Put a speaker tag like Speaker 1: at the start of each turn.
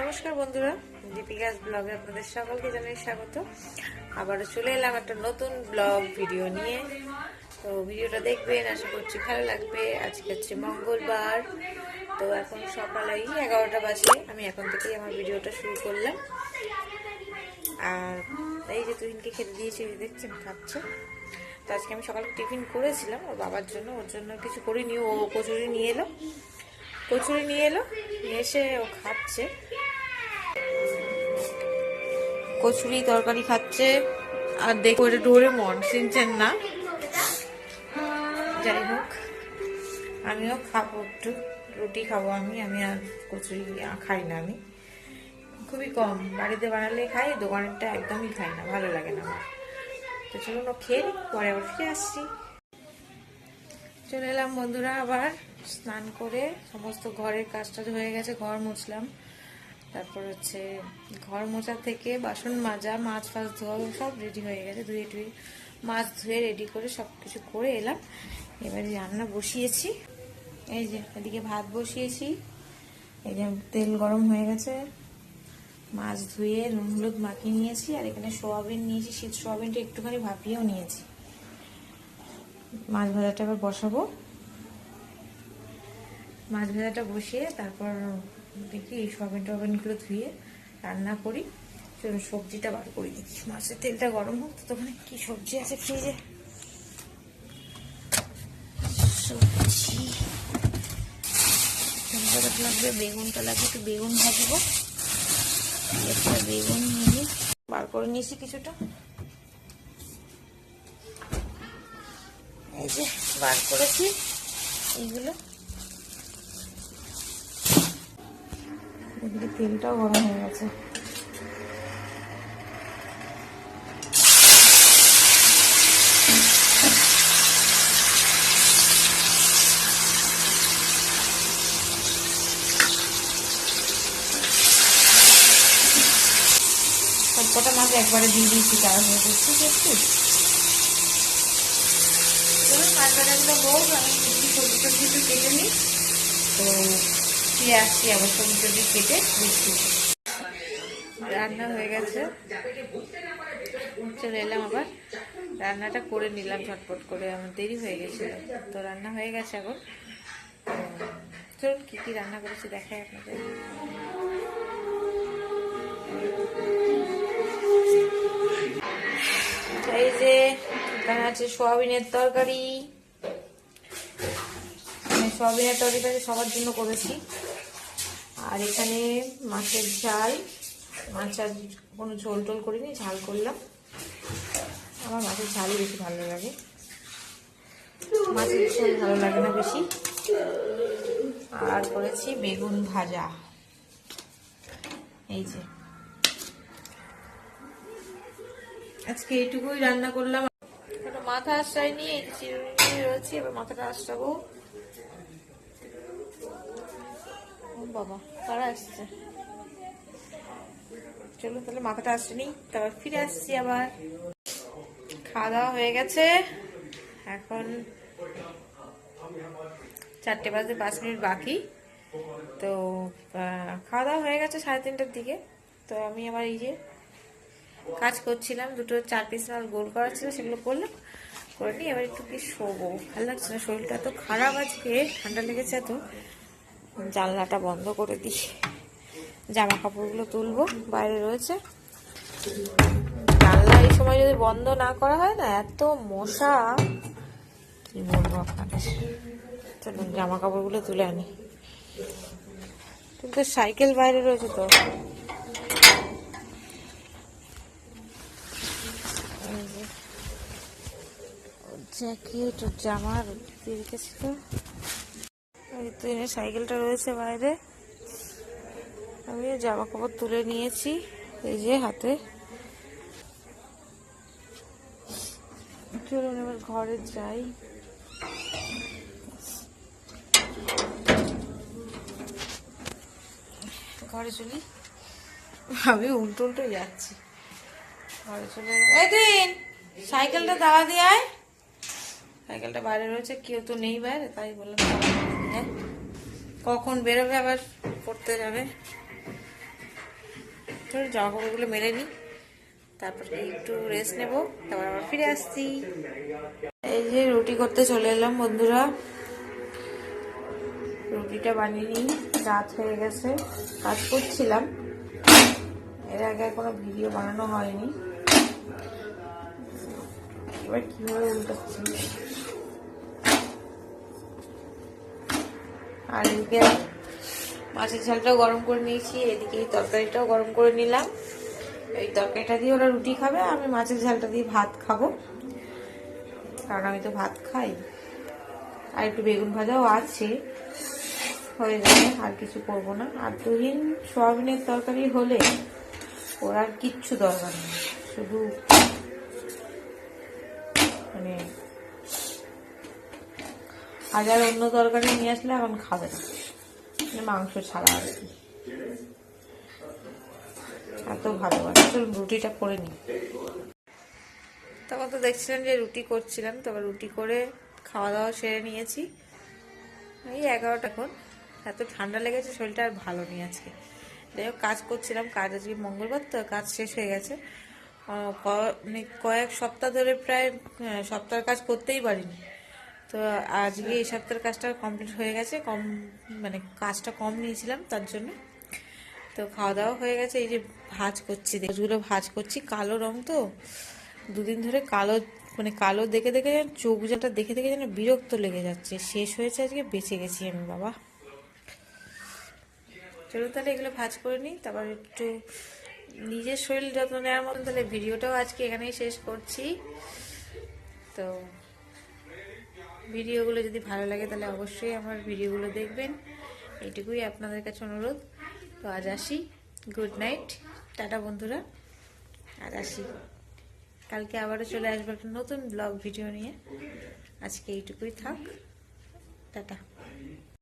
Speaker 1: নমস্কার বন্ধুরা, দীপিকাস ব্লগে আপনাদের সকলকে জানাই স্বাগত। আবারও চলে এলাম একটা নতুন ব্লগ ভিডিও নিয়ে। তো ভিডিওটা দেখবেন, আশা করছি ভালো লাগবে। আজকে হচ্ছে মঙ্গলবার, তো এখন সকালে 11টা বাজে। আমি এখন থেকেই আমার ভিডিওটা শুরু করলাম। আর এই যে তুহিনকে খেতে দিয়েছি, দেখছেন খাচ্ছে। তো আজকে আমি সকালে টিফিন করেছিলাম ওর বাবার জন্য, ওর জন্য কিছু করিনি। ও কচুরি নিয়ে এলো, নিয়ে এসে ও খাচ্ছে, কচুরি তরকারি খাচ্ছে। আর দেখো এটা ডোরেমন, চিনছেন না? যাই হোক, আমিও খাবো, একটু রুটি খাবো। আমি আর কচুরি খাই না, আমি খুবই কম। বাড়িতে বানালে খাই, দোকানেরটা একদমই খাই না, ভালো লাগে না আমার। তো চলুন ও খেয়ে পরে আবার ফিরে আসছি। চলে এলাম বন্ধুরা, আবার স্নান করে সমস্ত ঘরের কাজটা হয়ে গেছে। ঘর মুছলাম, তারপর হচ্ছে ঘর মোছা থেকে বাসন মাজা, মাছ ফাছ ধোয়া সব রেডি হয়ে গেছে। ধুয়ে মাছ ধুয়ে রেডি করে সব কিছু করে এলাম। এবারে রান্না বসিয়েছি। এই যে এদিকে ভাত বসিয়েছি, এই যে তেল গরম হয়ে গেছে। মাছ ধুয়ে নুন হলুদ মাখিয়ে নিয়েছি। আর এখানে সোয়াবিন নিয়েছি, শীত সোয়াবিনটা একটুখানি ভাপিয়েও নিয়েছি। মাছ ভাজাটা এবার বসাবো। মাছ ভাজাটা বসিয়ে তারপর দেখি এই সোয়াবিনগুলো ধুয়ে রান্না করি। চলুন সবজিটা বার করে দিচ্ছি। মাছের তেলটা গরম হোক। তো ওখানে কি সবজি আছে ফ্রিজে? সবজি লাগবে, বেগুনটা লাগবে, একটু বেগুন ভাজবো। একটা বেগুন নিয়ে বার করে নিয়েছি কিছুটা। এই যে বার করেছি এইগুলো। এদিকে তেলটাও গরম হয়ে গেছে। সবকটা মাছ একবারে দিয়ে দিয়েছি, তারা হয়ে যাচ্ছে একটু। মাছ ভাজাগুলো হোক, আমি সবজি টবজি একটু কেটে নিই। তো ফিরে আসছি আবার সবজি টবজি কেটে দিচ্ছি। রান্না হয়ে গেছে, চলে এলাম আবার। রান্নাটা করে নিলাম ঝটপট করে, আমার দেরি হয়ে গেছিল। তো রান্না হয়ে গেছে এখন। চলুন কি কি রান্না করেছি দেখাই আপনাদের। এই যে এখানে আছে সোয়াবিনের তরকারি। সোয়াবিনের তরকারিটা সবার জন্য করেছি। আর এখানে মাছের ঝাল, মাছ আর কোনো ঝোল টোল করিনি, ঝাল করলাম। আমার মাছের ঝালই বেশি ভালো লাগে, মাছের ঝোল ভালো লাগে না বেশি। আর করেছি বেগুন ভাজা। এই যে আজকে এইটুকুই রান্না করলাম। মাথা আশ্রায়নি, এই চিরুনি রয়েছে, এবার মাথাটা আশ্রাবো। বাবা কারা আসছে, চলো তাহলে মাথাটা আসছে নি, তারপর ফিরে আসছি আবার। খাওয়া দাওয়া হয়ে গেছে, এখন 4টে বাজতে 5 মিনিট বাকি। তো খাওয়া দাওয়া হয়ে গেছে 3:30টার দিকে। তো আমি আবার এই যে কাজ করছিলাম, দুটো 4 পিস মাল গোল করা ছিল, সেগুলো করলাম, করে নিই। এবার একটু কি শোবো, ভালো লাগছে না, শরীরটা এত খারাপ আজকে, ঠান্ডা লেগেছে এত। জানলাটা বন্ধ করে দিই, জামা কাপড়গুলো তুলবো, বাইরে রয়েছে। জানলা এই সময় যদি বন্ধ না করা হয় না, এত মশা, কি বলবো আপনাদের। চলুন জামা কাপড়গুলো তুলে আনি। কিন্তু সাইকেল বাইরে রয়েছে, তো জ্যাকেট জামা দিয়ে রেখেছিল। সাইকেলটা রয়েছে বাইরে, আমি জামা কাপড় তুলে নিয়েছি এই যে হাতে। চলুন এবার ঘরে যাই। ঘরে চলি, আমি উল্টো যাচ্ছি। ঘরে চলে দিন সাইকেলটা দাঁড়া দিয়ে আয়। সাইকেলটা বাইরে রয়েছে, কেউ তো নেই বাইরে, তাই বললাম কখন বেরোবে, আবার পড়তে যাবে। চল জামা কাপড়গুলো মেলে নিই, তারপর একটু রেস্ট নেব, তারপর আবার ফিরে আসছি। এই যে রুটি করতে চলে এলাম বন্ধুরা, রুটিটা বানিয়ে নিই। রাত হয়ে গেছে, কাজ করছিলাম, এর আগে কোনো ভিডিও বানানো হয়নি। এবার কিভাবে উল্টাচ্ছি, আর এদিকে মাছের ঝালটাও গরম করে নিয়েছি, এদিকে এই তরকারিটাও গরম করে নিলাম। এই তরকারিটা দিয়ে ওরা রুটি খাবে, আমি মাছের ঝালটা দিয়ে ভাত খাবো, কারণ আমি তো ভাত খাই। আর একটু বেগুন ভাজাও আছে, হয়ে যাবে, আর কিছু করবো না। আর তুহিন সোয়াবিনের তরকারি হলে ওর আর কিচ্ছু দরকার নেই, শুধু মানে হাজার অন্য তরকারি নিয়ে আসলে এখন খাবে না, মাংস ছাড়া আর কি। এত ভালোবাসে। চল রুটিটা করে নিই। তখন তো দেখছিলাম যে রুটি করছিলাম, তারপর রুটি করে খাওয়া দাওয়া সেরে নিয়েছি। এই 11টা, এখন এত ঠান্ডা লেগেছে, শরীরটা আর ভালো নেই আজকে। যাই হোক, কাজ করছিলাম, কাজ আজকে মঙ্গলবার তো কাজ শেষ হয়ে গেছে। মানে কয়েক সপ্তাহ ধরে প্রায় সপ্তাহের কাজ করতেই পারিনি, তো আজকে এই সপ্তাহের কাজটা কমপ্লিট হয়ে গেছে। মানে কাজটা কম নিয়েছিলাম তার জন্য। তো খাওয়া দাওয়া হয়ে গেছে, এই যে ভাজ করছি, মাছগুলো ভাজ করছি। কালো রং তো, দুদিন ধরে কালো, মানে কালো দেখে দেখে চোখ যেটা দেখে দেখে যেন বিরক্ত লেগে যাচ্ছে। শেষ হয়েছে আজকে, বেঁচে গেছি আমি বাবা। চলো তাহলে এগুলো ভাজ করে নিই, তারপর একটু নিজের শরীর যত্ন নেওয়ার মতন তাহলে ভিডিওটাও আজকে এখানেই শেষ করছি। তো ভিডিওগুলো যদি ভালো লাগে তাহলে অবশ্যই আমার ভিডিওগুলো দেখবেন, এইটুকুই আপনাদের কাছে অনুরোধ। তো আজ আসি, গুড নাইট, টাটা বন্ধুরা, আজ আসি। কালকে আবারও চলে আসবো একটা নতুন ব্লগ ভিডিও নিয়ে। আজকে এইটুকুই থাক, টাটা।